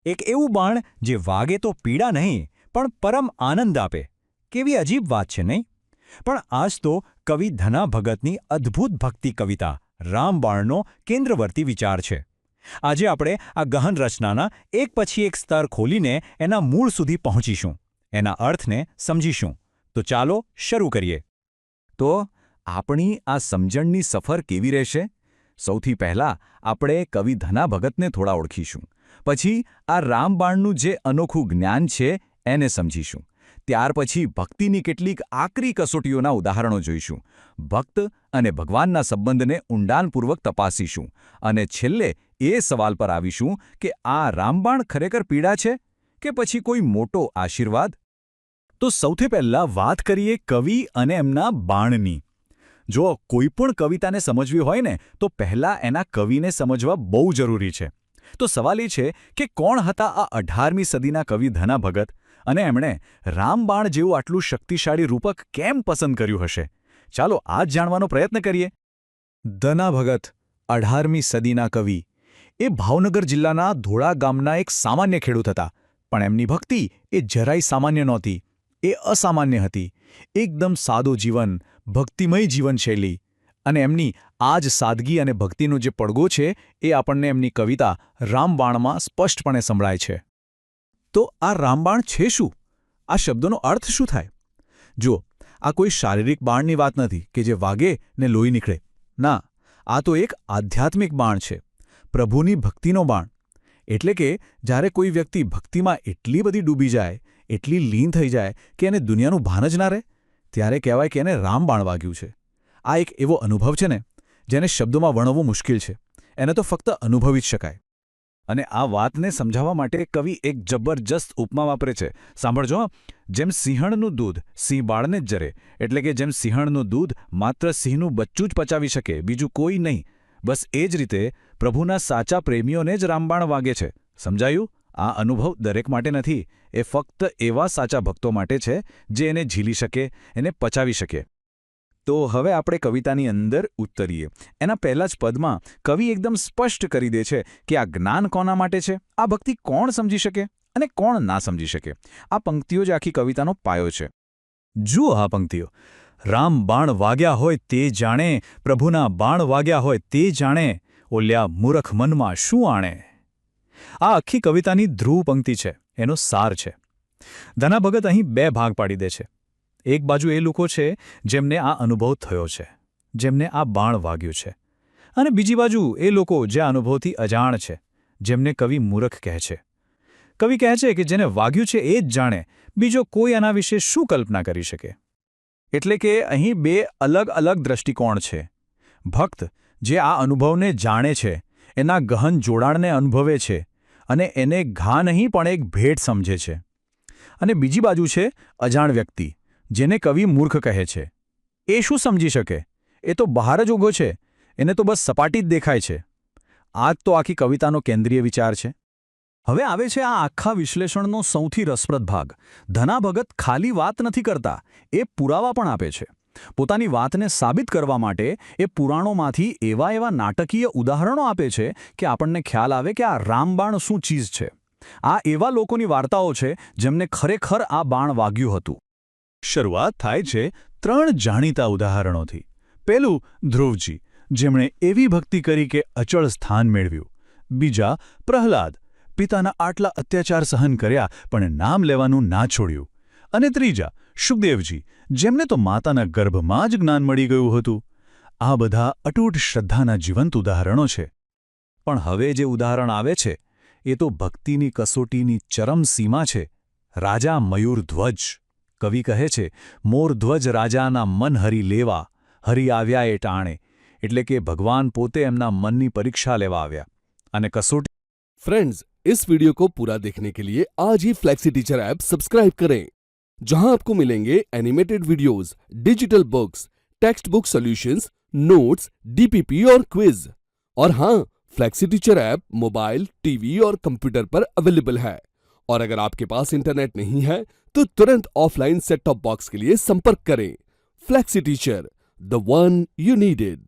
એક એવું બાણ જે વાગે તો પીડા નહીં પણ પરમ આનંદ આપે. કેવી અજીબ વાત છે નહીં? પણ આજ તો કવિ ધના ભગતની અદ્ભુત ભક્તિ કવિતા રામબાણનો કેન્દ્રવર્તી વિચાર છે. આજે આપણે આ ગહન રચનાના એક પછી એક સ્તર ખોલીને એના મૂળ સુધી પહોંચીશું, એના અર્થને સમજીશું. તો ચાલો શરૂ કરીએ. તો આપણી આ સમજણની સફર કેવી રહેશે? સૌથી પહેલાં આપણે કવિ ધના ભગતને થોડા ઓળખીશું. પછી આ રામબાણનું જે અનોખું જ્ઞાન છે એને સમજીશું. ત્યાર પછી ભક્તિની કેટલીક આકરી કસોટીઓના ઉદાહરણો જોઈશું. ભક્ત અને ભગવાનના સંબંધને ઊંડાણપૂર્વક તપાસીશું. અને છેલ્લે એ સવાલ પર આવીશું કે આ રામબાણ ખરેખર પીડા છે કે પછી કોઈ મોટો આશીર્વાદ? તો સૌથી પહેલાં વાત કરીએ કવિ અને એમના બાણની. જો કોઈ પણ કવિતાને સમજવી હોય ને તો પહેલાં એના કવિને સમજવા બહુ જરૂરી છે. તો સવાલ એ છે કે કોણ હતા આ 18મી સદીના કવિ ધના ભગત, અને એમણે રામબાણ જેવું આટલું શક્તિશાળી રૂપક કેમ પસંદ કર્યું હશે? ચાલો આ જ જાણવાનો પ્રયત્ન કરીએ. ધના ભગત 18મી સદીના કવિ એ ભાવનગર જિલ્લાના ધોળા ગામના એક સામાન્ય ખેડૂત હતા. પણ એમની ભક્તિ એ જરાય સામાન્ય નહોતી. એ અસામાન્ય હતી. એકદમ સાદો જીવન, ભક્તિમય જીવનશૈલી. અને એમની આ જ સાદગી અને ભક્તિનો જે પડઘો છે એ આપણને એમની કવિતા રામબાણમાં સ્પષ્ટપણે સંભળાય છે. તો આ રામબાણ છે શું? આ શબ્દોનો અર્થ શું થાય? જુઓ, આ કોઈ શારીરિક બાણની વાત નથી કે જે વાગે ને લોહી નીકળે. ના, આ તો એક આધ્યાત્મિક બાણ છે, પ્રભુની ભક્તિનો બાણ. એટલે કે જ્યારે કોઈ વ્યક્તિ ભક્તિમાં એટલી બધી ડૂબી જાય, એટલી લીન થઈ જાય કે એને દુનિયાનું ભાન જ ના રહે, ત્યારે કહેવાય કે એને રામબાણ વાગ્યું છે. આ એક એવો અનુભવ છે ને જેને શબ્દોમાં વર્ણવવું મુશ્કેલ છે. એને તો ફક્ત અનુભવી જ શકાય. અને આ વાતને સમજાવવા માટે કવિ એક જબરજસ્ત ઉપમા વાપરે છે. સાંભળજો. જેમ સિંહણનું દૂધ સિંહ બાળને જ જરે, એટલે કે જેમ સિંહણનું દૂધ માત્ર સિંહનું બચ્ચું જ પચાવી શકે, બીજું કોઈ નહીં, બસ એ જ રીતે પ્રભુના સાચા પ્રેમીઓને જ રામબાણ વાગે છે. સમજાયું? આ અનુભવ દરેક માટે નથી. એ ફક્ત એવા સાચા ભક્તો માટે છે જે એને ઝીલી શકે, એને પચાવી શકે. તો હવે આપણે કવિતાની અંદર ઉતરીએ. એના પહેલા જ પદમાં કવિ એકદમ સ્પષ્ટ કરી દે છે કે આ જ્ઞાન કોના માટે છે, આ ભક્તિ કોણ સમજી શકે અને કોણ ના સમજી શકે. આ પંક્તિઓ જ આખી કવિતાનો પાયો છે. જુઓ આ પંક્તિઓ. રામ બાણ વાગ્યા હોય તે જાણે, પ્રભુના બાણ વાગ્યા હોય તે જાણે, ઓલ્યા મૂરખ મનમાં શું આણે. આ આખી કવિતાની ધ્રુવ પંક્તિ છે, એનો સાર છે. ધના ભગત અહીં બે ભાગ પાડી દે છે. એક બાજુ એ લોકો છે જેમને આ અનુભવ થયો છે, જેમને આ બાણ વાગ્યું છે. અને બીજી બાજુ એ લોકો જે આ અનુભવથી અજાણ છે, જેમને કવિ મૂરખ કહે છે. કવિ કહે છે કે જેને વાગ્યું છે એ જ જાણે, બીજો કોઈ આના વિશે શું કલ્પના કરી શકે. એટલે કે અહીં બે અલગ અલગ દ્રષ્ટિકોણ છે. ભક્ત જે આ અનુભવને જાણે છે, એના ગહન જોડાણને અનુભવે છે અને એને ઘા નહીં પણ એક ભેટ સમજે છે. અને બીજી બાજુ છે અજાણ વ્યક્તિ, જેને કવિ મૂર્ખ કહે છે. એ શું સમજી શકે? એ તો બહાર જ ઊભો છે, એને તો બસ સપાટી જ દેખાય છે. આ જ તો આખી કવિતાનો કેન્દ્રીય વિચાર છે. હવે આવે છે આ આખા વિશ્લેષણનો સૌથી રસપ્રદ ભાગ. ધના ભગત ખાલી વાત નથી કરતા, એ પુરાવા પણ આપે છે. પોતાની વાતને સાબિત કરવા માટે એ પુરાણોમાંથી એવા નાટકીય ઉદાહરણો આપે છે કે આપણને ખ્યાલ આવે કે આ રામબાણ શું ચીજ છે. આ એવા લોકોની વાર્તાઓ છે જેમને ખરેખર આ બાણ વાગ્યું હતું. શરૂઆત થાય છે 3 જાણીતા ઉદાહરણોથી. પહેલું ધ્રુવજી, જેમણે એવી ભક્તિ કરી કે અચળ સ્થાન મેળવ્યું. બીજા પ્રહલાદ, પિતાના આટલા અત્યાચાર સહન કર્યા પણ નામ લેવાનું ના છોડ્યું. અને ત્રીજા શુકદેવજી, જેમને તો માતાના ગર્ભમાં જ જ્ઞાન મળી ગયું હતું. આ બધા અતૂટ શ્રદ્ધાના જીવંત ઉદાહરણો છે. પણ હવે જે ઉદાહરણ આવે છે એ તો ભક્તિની કસોટીની ચરમ સીમા છે. રાજા મયુરધ્વજ. કવિ કહે છે, મોરધ્વજ રાજાના મન હરી લેવા, હરી આવ્યા એ ટાણે. એટલે કે ભગવાન પોતે એમના મનની પરીક્ષા લેવા આવ્યા. અને કસોટી. फ्रेंड्स, इस वीडियो को पूरा देखने के लिए आज ही फ्लेक्सी टीचर ऐप सब्सक्राइब करें, जहां आपको मिलेंगे animated videos, digital books, text book solutions, notes, DPP और क्विज. और हाँ, flexi teacher app mobile, TV और कंप्यूटर पर अवेलेबल है. और अगर आपके पास इंटरनेट नहीं है तो तुरंत ऑफलाइन सेट टॉप बॉक्स के लिए संपर्क करें. Flexi teacher, the one you needed.